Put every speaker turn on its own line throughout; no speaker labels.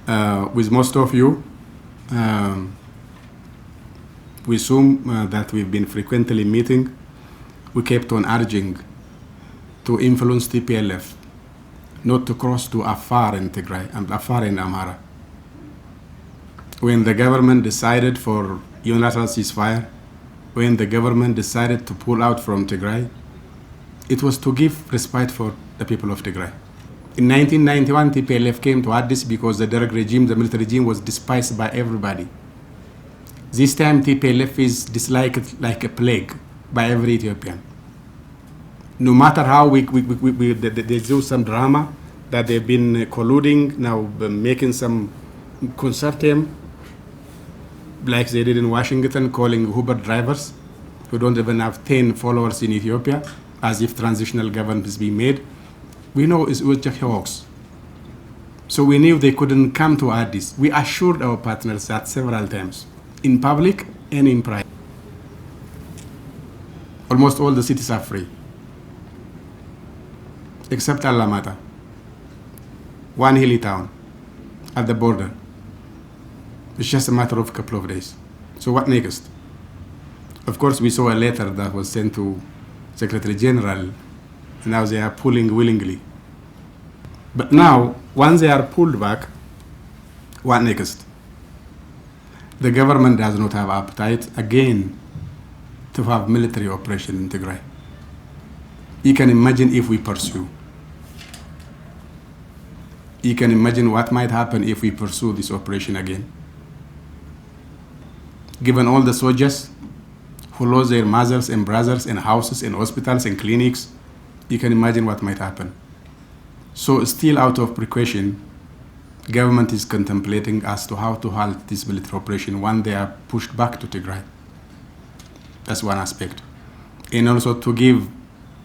With most of you, we assume that we've been frequently meeting. We kept on urging to influence TPLF not to cross to Afar in Tigray and Afar in Amhara. When the government decided for unilateral ceasefire, when the government decided to pull out from Tigray, it was to give respite for the people of Tigray. In 1991, TPLF came to Addis because the Derg regime, the military regime, was despised by everybody. This time, TPLF is disliked like a plague by every Ethiopian. No matter how they do some drama that they've been colluding, now making some consortium, like they did in Washington, calling Uber drivers who don't even have 10 followers in Ethiopia, as if transitional government is being made. We know it was just a hoax. So we knew they couldn't come to Addis. We assured our partners that several times, in public and in private. Almost all the cities are free, except Alamata, one hilly town at the border. It's just a matter of a couple of days. So what next? Of course, we saw a letter that was sent to Secretary General, and now they are pulling willingly. But now, once they are pulled back, what next? The government does not have appetite again to have military operation in Tigray. You can imagine if we pursue. You can imagine what might happen if we pursue this operation again. Given all the soldiers who lost their mothers and brothers and houses and hospitals and clinics, you can imagine what might happen. So still out of precaution, government is contemplating as to how to halt this military operation when they are pushed back to Tigray. That's one aspect. And also to give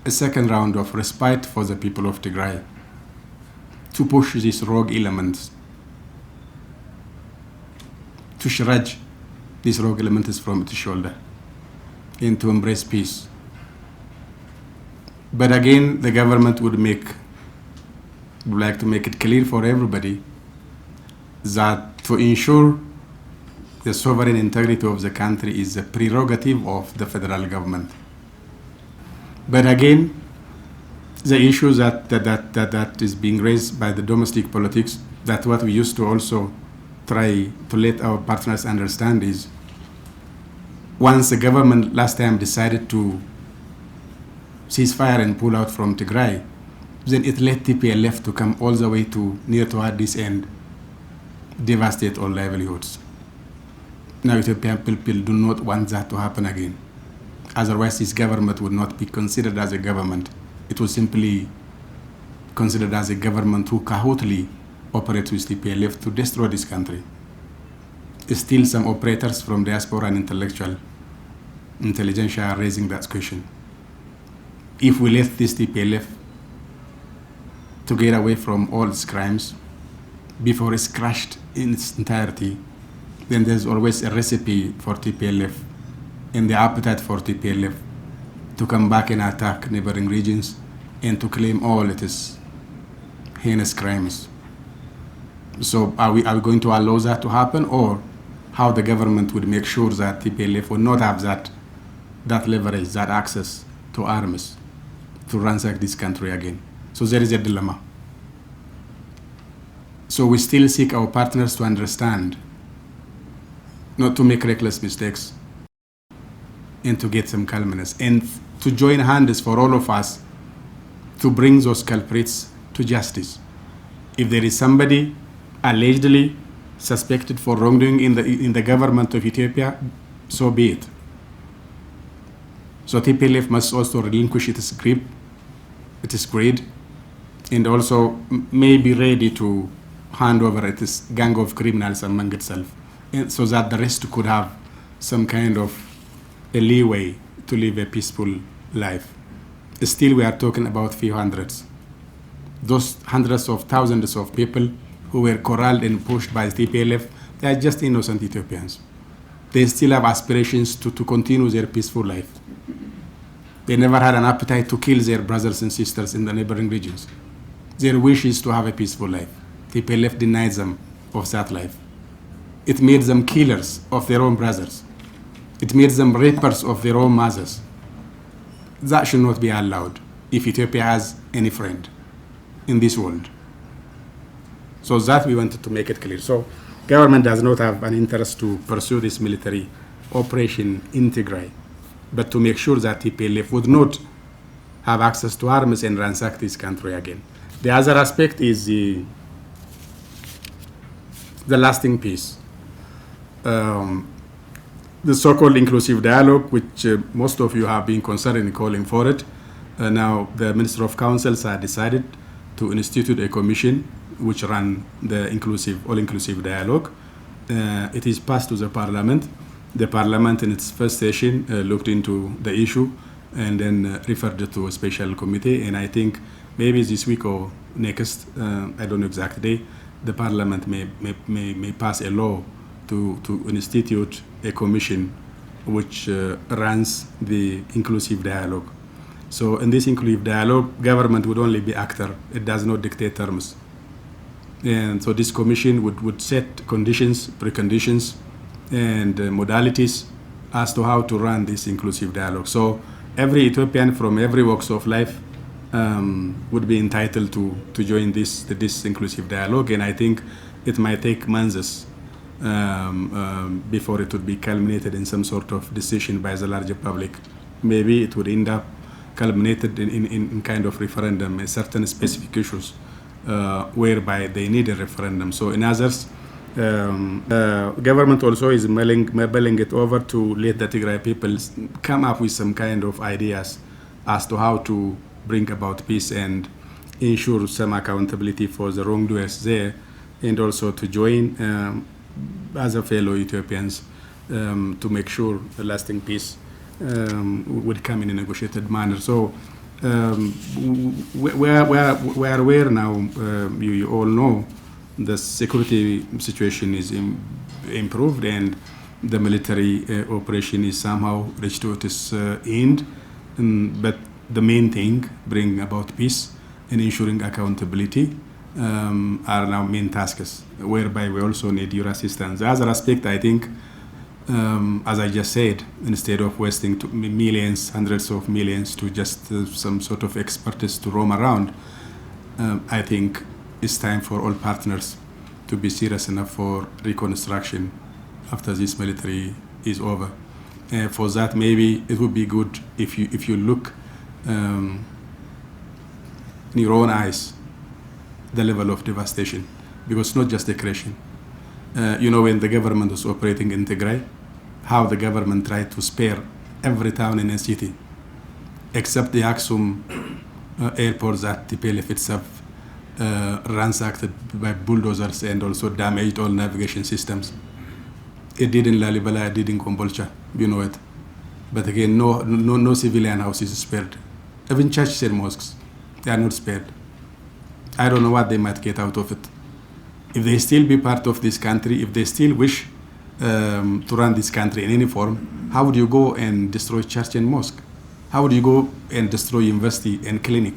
a second round of respite for the people of Tigray, to push these rogue elements, to shred these rogue elements from its shoulder, and to embrace peace. But again, the government would like to make it clear for everybody that to ensure the sovereign integrity of the country is a prerogative of the federal government. But again, the issue that is being raised by the domestic politics, that what we used to also try to let our partners understand is, once the government last time decided to cease fire and pull out from Tigray, then it let TPLF to come all the way to near to Addis and devastate all livelihoods. Now Ethiopian people do not want that to happen again. Otherwise, this government would not be considered as a government. It was simply considered as a government who cahootly operates with TPLF to destroy this country. Still, some operators from diaspora and intelligentsia are raising that question. If we let this TPLF to get away from all its crimes before it's crushed in its entirety, then there's always a recipe for TPLF and the appetite for TPLF to come back and attack neighboring regions and to claim all its heinous crimes. So are we going to allow that to happen, or how the government would make sure that TPLF will not have that leverage, that access to arms to ransack this country again? So there is a dilemma. So we still seek our partners to understand, not to make reckless mistakes, and to get some calmness, and to join hands for all of us to bring those culprits to justice. If there is somebody allegedly suspected for wrongdoing in the government of Ethiopia, so be it. So TPLF must also relinquish its grip, its greed, and also may be ready to hand over its gang of criminals among itself, and so that the rest could have some kind of a leeway to live a peaceful life. Still, we are talking about few hundreds. Those hundreds of thousands of people who were corralled and pushed by TPLF, they are just innocent Ethiopians. They still have aspirations to continue their peaceful life. They never had an appetite to kill their brothers and sisters in the neighboring regions. Their wish is to have a peaceful life. TPLF denies them of that life. It made them killers of their own brothers. It made them rapers of their own mothers. That should not be allowed if Ethiopia has any friend in this world. So that we wanted to make it clear. So government does not have an interest to pursue this military operation in Tigray, but to make sure that TPLF would not have access to arms and ransack this country again. The other aspect is the lasting peace. The so-called inclusive dialogue, which most of you have been concerned in calling for it. Now the Minister of Councils has decided to institute a commission which ran the all-inclusive dialogue. It is passed to the Parliament. The Parliament in its first session looked into the issue and then referred it to a special committee. And I think maybe this week or next, I don't know exact day, the Parliament may pass a law to institute a commission which runs the inclusive dialogue. So in this inclusive dialogue, government would only be actor. It does not dictate terms. And so this commission would set conditions, preconditions, and modalities as to how to run this inclusive dialogue. So every Ethiopian from every walks of life would be entitled to join this inclusive dialogue. And I think it might take months before it would be culminated in some sort of decision by the larger public. Maybe it would end up culminated in kind of referendum, certain specific issues whereby they need a referendum. So in others, government also is mulling it over to let the Tigray people come up with some kind of ideas as to how to bring about peace and ensure some accountability for the wrongdoers there, and also to join other fellow Ethiopians to make sure a lasting peace would come in a negotiated manner. So we are aware now, you all know, the security situation is improved and the military operation is somehow reached to its end. But the main thing, bringing about peace and ensuring accountability, are now main tasks, whereby we also need your assistance. The other aspect, I think, as I just said, instead of wasting millions, hundreds of millions to just some sort of expertise to roam around, I think it's time for all partners to be serious enough for reconstruction after this military is over. For that, maybe it would be good if you look in your own eyes the level of devastation, because it's not just aggression. When the government was operating in Tigray, how the government tried to spare every town in a city, except the Aksum airport that TPLF itself ransacked by bulldozers and also damaged all navigation systems. It did in Lalibela, it did in Kombolcha, you know it. But again, no civilian house is spared. Even churches and mosques, they are not spared. I don't know what they might get out of it. If they still be part of this country, if they still wish to run this country in any form, how would you go and destroy church and mosque? How would you go and destroy university and clinic?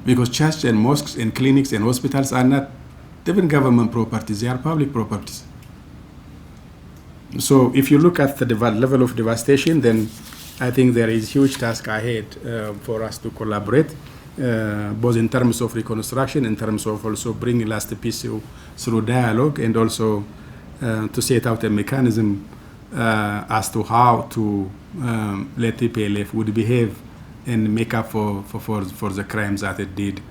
Because church and mosques and clinics and hospitals are not even government properties, they are public properties. So if you look at the level of devastation, then I think there is huge task ahead for us to collaborate, both in terms of reconstruction, in terms of also bringing lasting peace through dialogue, and also to set out a mechanism as to how to let TPLF would behave and make up for the crimes that it did,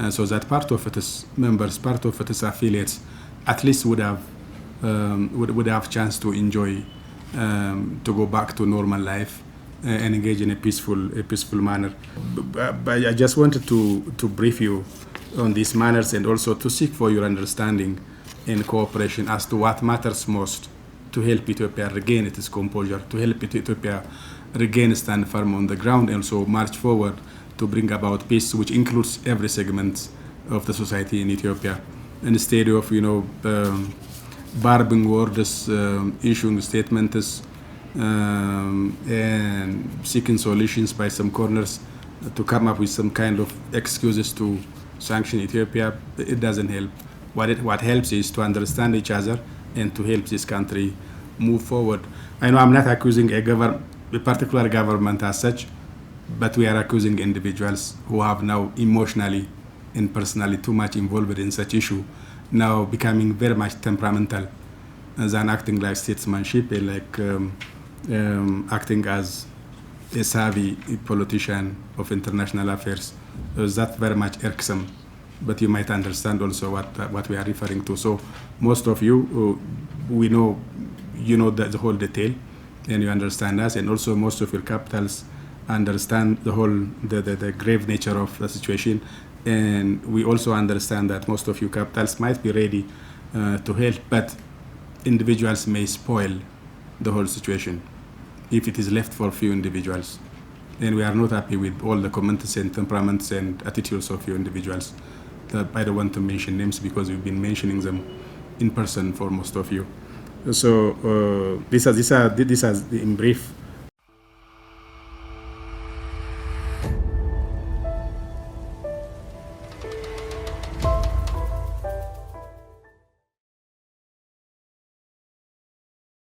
so that part of its members, part of its affiliates, at least would have chance to enjoy, to go back to normal life and engage in a peaceful manner. But I just wanted to brief you on these manners, and also to seek for your understanding and cooperation as to what matters most to help Ethiopia regain its composure, to help Ethiopia regain stand firm on the ground, and also march forward to bring about peace, which includes every segment of the society in Ethiopia. Instead of barbing words, issuing statements, and seeking solutions by some corners to come up with some kind of excuses to sanction Ethiopia, it doesn't help. What helps is to understand each other and to help this country move forward. I know I'm not accusing a particular government as such, but we are accusing individuals who have now emotionally and personally too much involved in such issue, now becoming very much temperamental than acting like statesmanship and like acting as a savvy politician of international affairs. That's very much irksome, but you might understand also what we are referring to. So most of you, we know, you know the whole detail, and you understand us, and also most of your capitals understand the grave nature of the situation, and we also understand that most of you capitals might be ready to help, but individuals may spoil the whole situation if it is left for few individuals. And we are not happy with all the comments and temperaments and attitudes of few individuals. I don't want to mention names because we've been mentioning them in person for most of you. So this has in brief